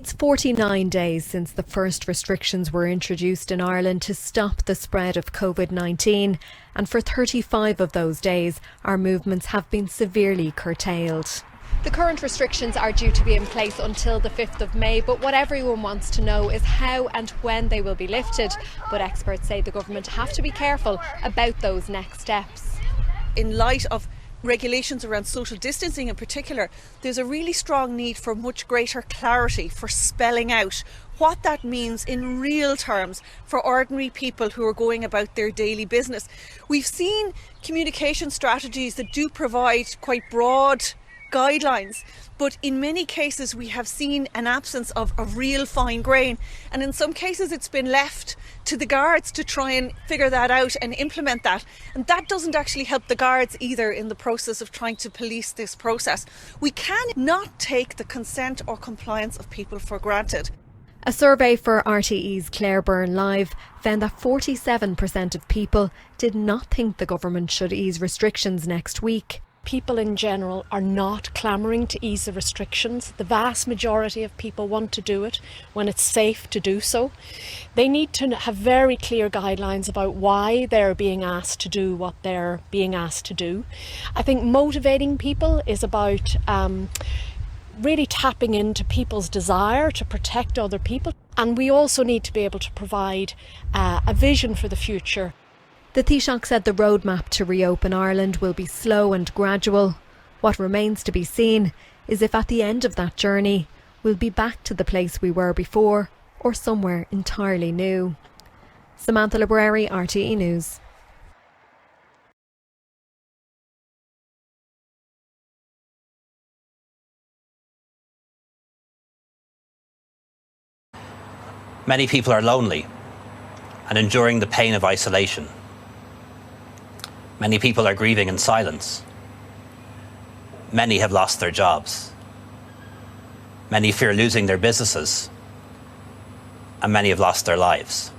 It's 49 days since the first restrictions were introduced in Ireland to stop the spread of COVID-19, and for 35 of those days, our movements have been severely curtailed. The current restrictions are due to be in place until the 5th of May, but what everyone wants to know is how and when they will be lifted. But experts say the government have to be careful about those next steps. In light of regulations around social distancing in particular, there's a really strong need for much greater clarity, for spelling out what that means in real terms for ordinary people who are going about their daily business. We've seen communication strategies that do provide quite broad guidelines, but in many cases we have seen an absence of real fine grain, and in some cases it's been left to the guards to try and figure that out and implement that, and that doesn't actually help the guards either in the process of trying to police this process. We cannot take the consent or compliance of people for granted. A survey for RTE's Claire Byrne Live found that 47% of people did not think the government should ease restrictions next week. People in general are not clamouring to ease the restrictions. The vast majority of people want to do it when it's safe to do so. They need to have very clear guidelines about why they're being asked to do what they're being asked to do. I think motivating people is about really tapping into people's desire to protect other people. And we also need to be able to provide a vision for the future. The Taoiseach said the roadmap to reopen Ireland will be slow and gradual. What remains to be seen is if at the end of that journey we'll be back to the place we were before or somewhere entirely new. Samantha Libreri, RTE News. Many people are lonely and enduring the pain of isolation. Many people are grieving in silence. Many have lost their jobs. Many fear losing their businesses. And many have lost their lives.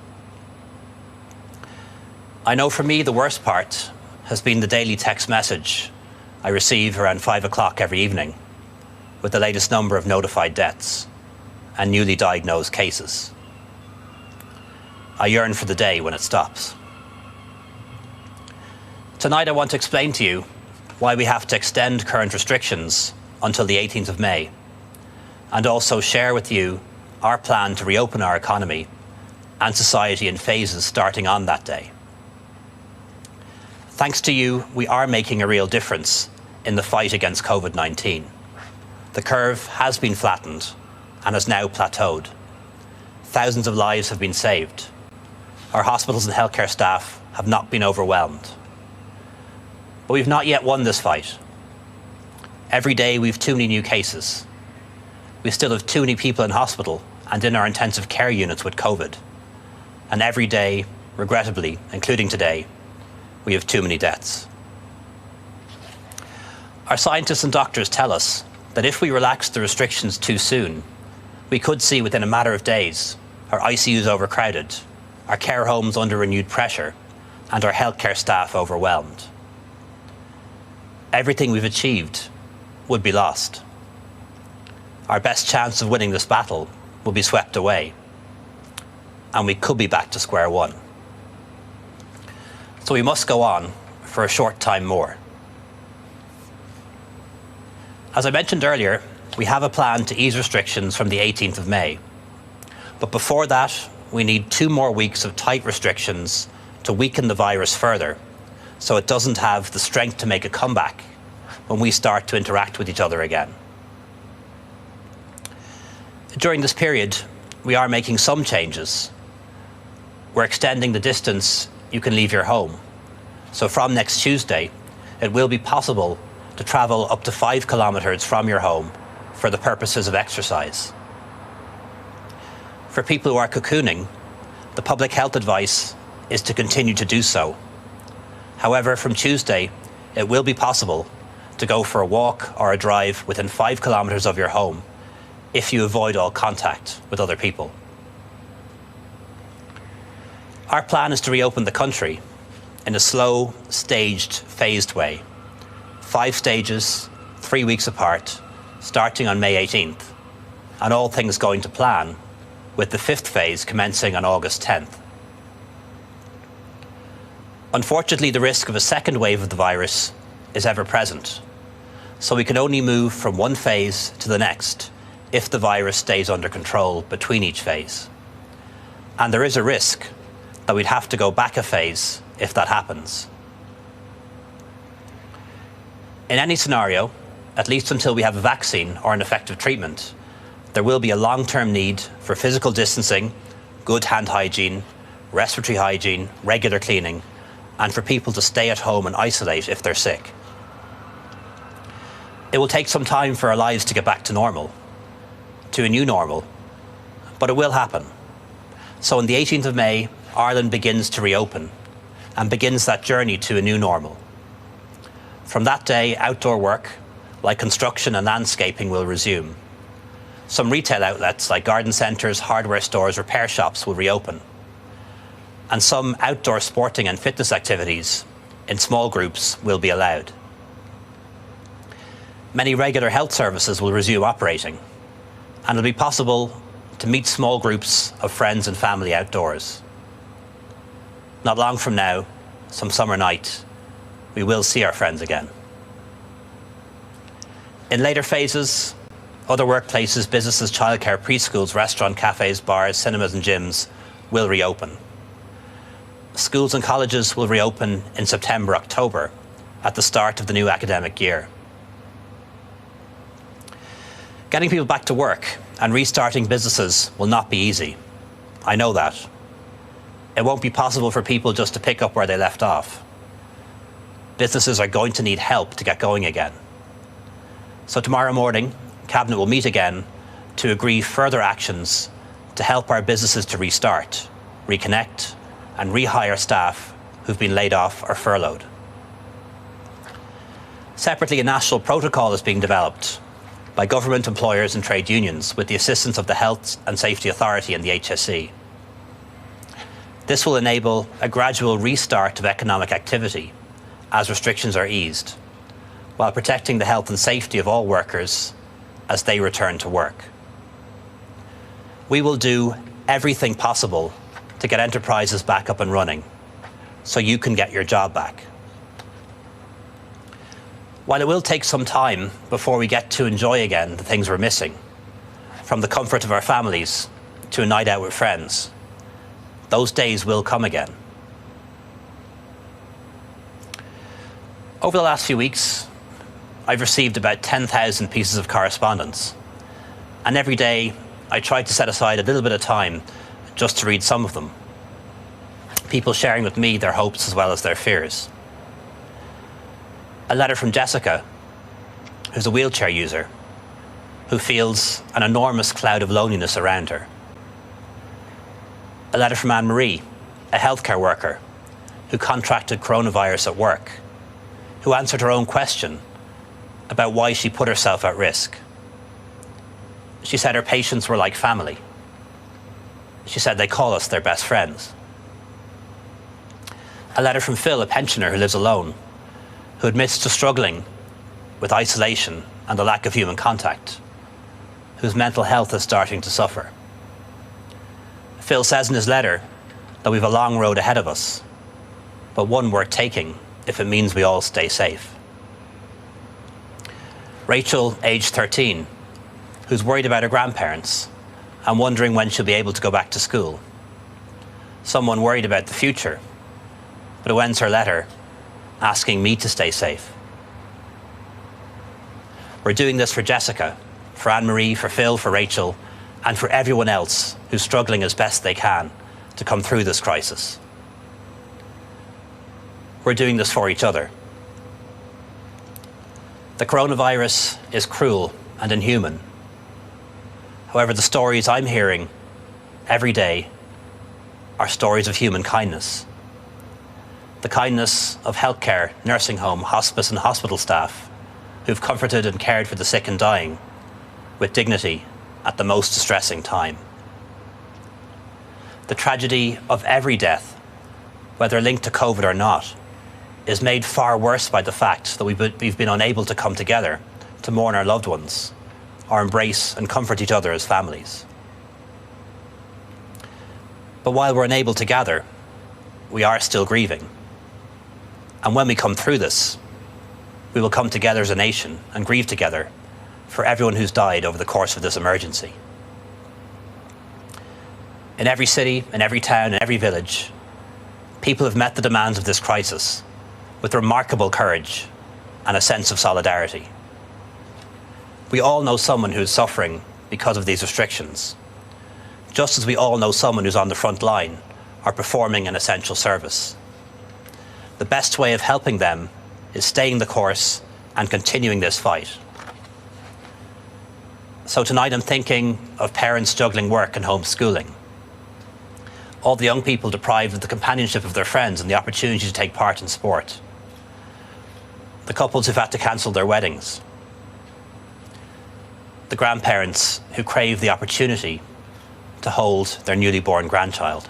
I know for me the worst part has been the daily text message I receive around 5 o'clock every evening with the latest number of notified deaths and newly diagnosed cases. I yearn for the day when it stops. Tonight I want to explain to you why we have to extend current restrictions until the 18th of May, and also share with you our plan to reopen our economy and society in phases starting on that day. Thanks to you, we are making a real difference in the fight against COVID-19. The curve has been flattened and has now plateaued. Thousands of lives have been saved. Our hospitals and healthcare staff have not been overwhelmed. But we've not yet won this fight. Every day we've too many new cases. We still have too many people in hospital and in our intensive care units with COVID. And every day, regrettably, including today, we have too many deaths. Our scientists and doctors tell us that if we relax the restrictions too soon, we could see within a matter of days our ICUs overcrowded, our care homes under renewed pressure, and our healthcare staff overwhelmed. Everything we've achieved would be lost. Our best chance of winning this battle will be swept away, and we could be back to square one. So we must go on for a short time more. As I mentioned earlier, we have a plan to ease restrictions from the 18th of May. But before that, we need 2 more weeks of tight restrictions to weaken the virus further, so it doesn't have the strength to make a comeback when we start to interact with each other again. During this period, we are making some changes. We're extending the distance you can leave your home. So from next Tuesday, it will be possible to travel up to 5 kilometres from your home for the purposes of exercise. For people who are cocooning, the public health advice is to continue to do so. However, from Tuesday, it will be possible to go for a walk or a drive within 5 kilometres of your home if you avoid all contact with other people. Our plan is to reopen the country in a slow, staged, phased way. 5 stages, 3 weeks apart, starting on May 18th. and all things going to plan, with the 5th phase commencing on August 10th. Unfortunately, the risk of a second wave of the virus is ever present, so we can only move from one phase to the next if the virus stays under control between each phase. And there is a risk that we'd have to go back a phase if that happens. In any scenario, at least until we have a vaccine or an effective treatment, there will be a long-term need for physical distancing, good hand hygiene, respiratory hygiene, regular cleaning, and for people to stay at home and isolate if they're sick. It will take some time for our lives to get back to normal, to a new normal, but it will happen. So on the 18th of May, Ireland begins to reopen and begins that journey to a new normal. From that day, outdoor work, like construction and landscaping, will resume. Some retail outlets, like garden centres, hardware stores, repair shops, will reopen. And some outdoor sporting and fitness activities in small groups will be allowed. Many regular health services will resume operating, and it'll be possible to meet small groups of friends and family outdoors. Not long from now, some summer night, we will see our friends again. In later phases, other workplaces, businesses, childcare, preschools, restaurants, cafes, bars, cinemas and gyms will reopen. Schools and colleges will reopen in September, October, at the start of the new academic year. Getting people back to work and restarting businesses will not be easy. I know that. It won't be possible for people just to pick up where they left off. Businesses are going to need help to get going again. So tomorrow morning, Cabinet will meet again to agree further actions to help our businesses to restart, reconnect, and rehire staff who've been laid off or furloughed. Separately, a national protocol is being developed by government, employers and trade unions with the assistance of the Health and Safety Authority and the HSE. This will enable a gradual restart of economic activity as restrictions are eased, while protecting the health and safety of all workers as they return to work. We will do everything possible to get enterprises back up and running so you can get your job back. While it will take some time before we get to enjoy again the things we're missing, from the comfort of our families to a night out with friends, those days will come again. Over the last few weeks, I've received about 10,000 pieces of correspondence, and every day I try to set aside a little bit of time just to read some of them. People sharing with me their hopes as well as their fears. A letter from Jessica, who's a wheelchair user, who feels an enormous cloud of loneliness around her. A letter from Anne-Marie, a healthcare worker, who contracted coronavirus at work, who answered her own question about why she put herself at risk. She said her patients were like family. She said they call us their best friends. A letter from Phil, a pensioner who lives alone, who admits to struggling with isolation and the lack of human contact, whose mental health is starting to suffer. Phil says in his letter that we've a long road ahead of us, but one worth taking if it means we all stay safe. Rachel, aged 13, who's worried about her grandparents and wondering when she'll be able to go back to school. Someone worried about the future, but who ends her letter asking me to stay safe. We're doing this for Jessica, for Anne-Marie, for Phil, for Rachel, and for everyone else who's struggling as best they can to come through this crisis. We're doing this for each other. The coronavirus is cruel and inhuman. However, the stories I'm hearing every day are stories of human kindness. The kindness of healthcare, nursing home, hospice and hospital staff who've comforted and cared for the sick and dying with dignity at the most distressing time. The tragedy of every death, whether linked to COVID or not, is made far worse by the fact that we've been unable to come together to mourn our loved ones or embrace and comfort each other as families. But while we're unable to gather, we are still grieving. And when we come through this, we will come together as a nation and grieve together for everyone who's died over the course of this emergency. In every city, in every town, in every village, people have met the demands of this crisis with remarkable courage and a sense of solidarity. We all know someone who is suffering because of these restrictions, just as we all know someone who's on the front line or performing an essential service. The best way of helping them is staying the course and continuing this fight. So tonight I'm thinking of parents juggling work and homeschooling, all the young people deprived of the companionship of their friends and the opportunity to take part in sport, the couples who've had to cancel their weddings, the grandparents who crave the opportunity to hold their newly born grandchild.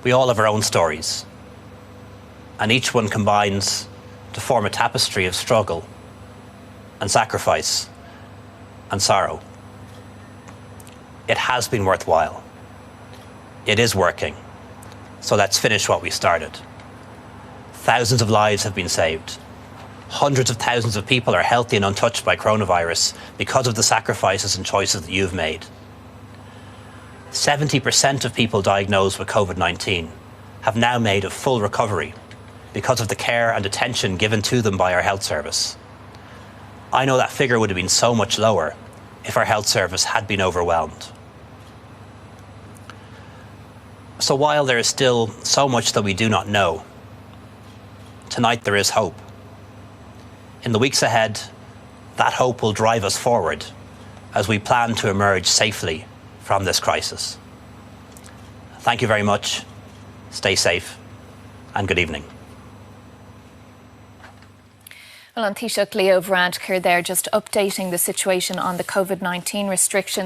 We all have our own stories, and each one combines to form a tapestry of struggle and sacrifice and sorrow. It has been worthwhile. It is working. So let's finish what we started. Thousands of lives have been saved. Hundreds of thousands of people are healthy and untouched by coronavirus because of the sacrifices and choices that you've made. 70% of people diagnosed with COVID-19 have now made a full recovery because of the care and attention given to them by our health service. I know that figure would have been so much lower if our health service had been overwhelmed. So while there is still so much that we do not know, tonight there is hope. In the weeks ahead, that hope will drive us forward as we plan to emerge safely from this crisis. Thank you very much. Stay safe and good evening. Well, an Taoiseach Leo Varadkar there just updating the situation on the COVID-19 restrictions.